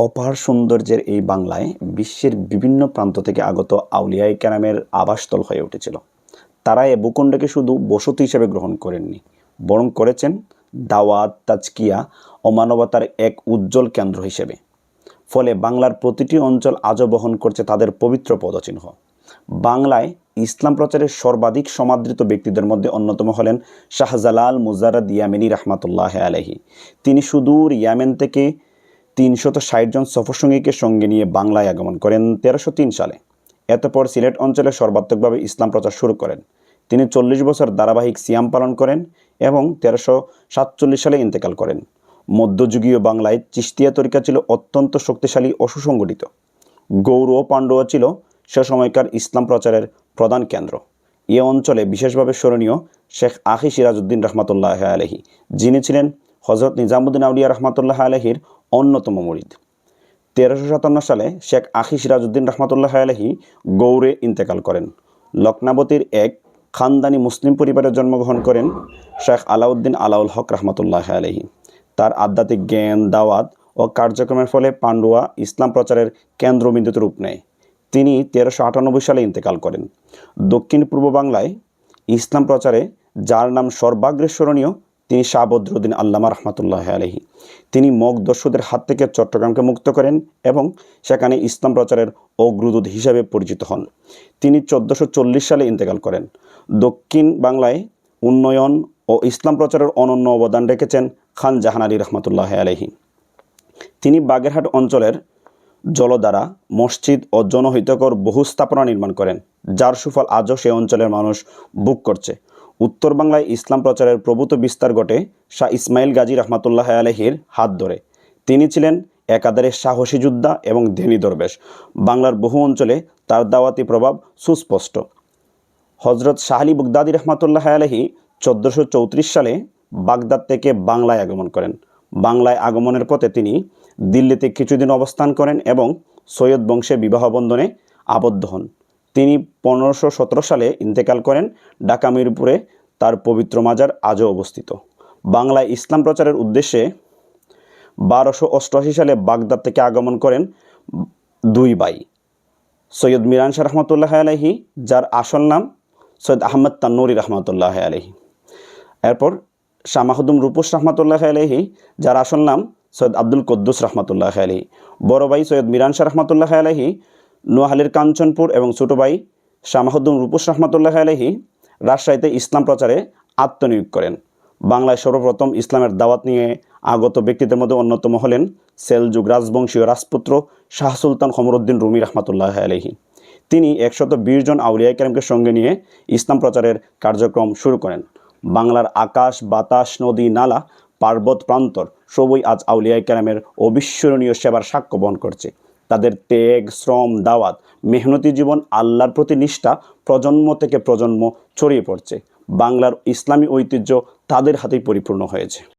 অপার সৌন্দর্যের এই বাংলায় বিশ্বের বিভিন্ন প্রান্ত থেকে আগত আউলিয়ায়ে কেরামের আবাসস্থল হয়ে উঠেছিল। তারা এ ভূখণ্ডকে শুধু বসতি হিসেবে গ্রহণ করেননি, বরং করেছেন দাওয়াত, তাজকিয়া ও মানবতার এক উজ্জ্বল কেন্দ্র হিসেবে। ফলে বাংলার প্রতিটি অঞ্চল আজও বহন করছে তাদের পবিত্র পদচিহ্ন। বাংলায় ইসলাম প্রচারের সর্বাধিক সমাদৃত ব্যক্তিদের মধ্যে অন্যতম হলেন শাহজালাল মুজাররদ ইয়ামেনী রহমাতুল্লাহ আলাইহি। তিনি সুদূর ইয়ামেন থেকে ৩৬০ জন সফরসঙ্গীকে সঙ্গে নিয়ে বাংলায় আগমন করেন ১৩০৩ সালে। এতপর সিলেট অঞ্চলে সর্বাত্মকভাবে ইসলাম প্রচার শুরু করেন। তিনি ৪০ বছর ধারাবাহিক সিয়াম পালন করেন এবং ১৩৪৭ সালে ইন্তেকাল করেন। মধ্যযুগীয় বাংলায় চিশতিয়া তরিকা ছিল অত্যন্ত শক্তিশালী ও সুসংগঠিত। গৌড় ও পাণ্ডুয়া ছিল সে সময়কার ইসলাম প্রচারের প্রধান কেন্দ্র। এ অঞ্চলে বিশেষভাবে স্মরণীয় শেখ আখি সিরাজউদ্দিন রহমাতুল্লাহ আলাইহি, যিনি ছিলেন হজরত নিজামুদ্দিন আউলিয়া রহমাতুল্লাহ আলাইহির অন্যতম মুরিদ। ১৩৫৭ সালে শেখ আখি সিরাজউদ্দিন রহমাতুল্লাহ আলাইহি গৌড়ে ইন্তেকাল করেন। লক্ষ্ণাবতীর এক খানদানি মুসলিম পরিবারে জন্মগ্রহণ করেন শেখ আলাউদ্দিন আলাউল হক রহমাতুল্লাহ আলাইহি। তার আধ্যাত্মিক জ্ঞান, দাওয়াত ও কার্যক্রমের ফলে পান্ডুয়া ইসলাম প্রচারের কেন্দ্রবিন্দুতে রূপ নেয়। তিনি ১৩৯৮ সালে ইন্তেকাল করেন। দক্ষিণ পূর্ব বাংলায় ইসলাম প্রচারে যার নাম সর্বাগ্রে স্মরণীয় তিনি শাহ বদরুদ্দিন আল্লামা রহমাতুল্লাহ আলাইহি। তিনি মগ দস্যুদের হাত থেকে চট্টগ্রামকে মুক্ত করেন এবং সেখানে ইসলাম প্রচারের অগ্রদূত হিসাবে পরিচিত হন। তিনি ১৪৪০ সালে ইন্তেকাল করেন। দক্ষিণ বাংলায় উন্নয়ন ও ইসলাম প্রচারের অনন্য অবদান রেখেছেন খান জাহান আলী রহমাতুল্লাহ আলাইহি। তিনি বাগেরহাট অঞ্চলের জলধারা, মসজিদ ও জনহিতকর বহু স্থাপনা নির্মাণ করেন, যার সুফল আজও সে অঞ্চলের মানুষ ভোগ করছে। উত্তর বাংলায় ইসলাম প্রচারের প্রভূত বিস্তার ঘটে শাহ ইসমাইল গাজী রহমাতুল্লাহ আলাইহির হাত ধরে। তিনি ছিলেন একাধারে সাহসী যোদ্ধা এবং ধ্যানী দরবেশ। বাংলার বহু অঞ্চলে তার দাওয়াতি প্রভাব সুস্পষ্ট। হজরত শাহ আলী বাগদাদী রহমাতুল্লাহ আলাইহি ১৪৩৪ সালে বাগদাদ থেকে বাংলায় আগমন করেন। বাংলায় আগমনের পথে তিনি দিল্লিতে কিছুদিন অবস্থান করেন এবং সৈয়দ বংশে বিবাহ বন্ধনে আবদ্ধ হন। তিনি ১৫১৭ সালে ইন্তেকাল করেন। ঢাকা মিরপুরে তার পবিত্র মাজার আজও অবস্থিত। বাংলায় ইসলাম প্রচারের উদ্দেশ্যে ১২৮৮ সালে বাগদাদ থেকে আগমন করেন দুই ভাই, সৈয়দ মিরান শাহ রহমতুল্লাহ আলাইহি, যার আসল নাম সৈয়দ আহমদ তান্নুরী রহমতুল্লাহ আলাইহি। এরপর শাহ মাহদুম রূপস রহমতুল্লাহ আলাইহি, যার আসল নাম সৈয়দ আব্দুল কুদ্দুস রহমতুল্লাহ আলাইহি। বড় ভাই সৈয়দ মিরান শাহ রহমতুল্লাহ আলাইহি নোয়াখালীর কাঞ্চনপুর এবং ছোটো ভাই শাহ মাহদুম রূপস রহমতুল্লাহ আলাইহি রাজশাহীতে ইসলাম প্রচারে আত্মনিয়োগ করেন। বাংলায় সর্বপ্রথম ইসলামের দাওয়াত নিয়ে আগত ব্যক্তিদের মধ্যে অন্যতম হলেন সেলজুক রাজবংশীয় রাজপুত্র শাহ সুলতান কমরউদ্দিন রুমি রহমতুল্লাহ আলাইহি। তিনি ১২০ জন আউলিয়া কেরামকে সঙ্গে নিয়ে ইসলাম প্রচারের কার্যক্রম শুরু করেন। বাংলার আকাশ, বাতাস, নদী, নালা, পার্বত, প্রান্তর সবই আজ আউলিয়া কেরামের অবিস্মরণীয় সেবার সাক্ষ্য বহন করছে। তাদের ত্যাগ, শ্রম, দাওয়াত, মেহনতি জীবন, আল্লাহর প্রতি নিষ্ঠা প্রজন্ম থেকে প্রজন্ম ছড়িয়ে পড়ছে। বাংলার ইসলামী ঐতিহ্য তাদের হাতেই পরিপূর্ণ হয়েছে।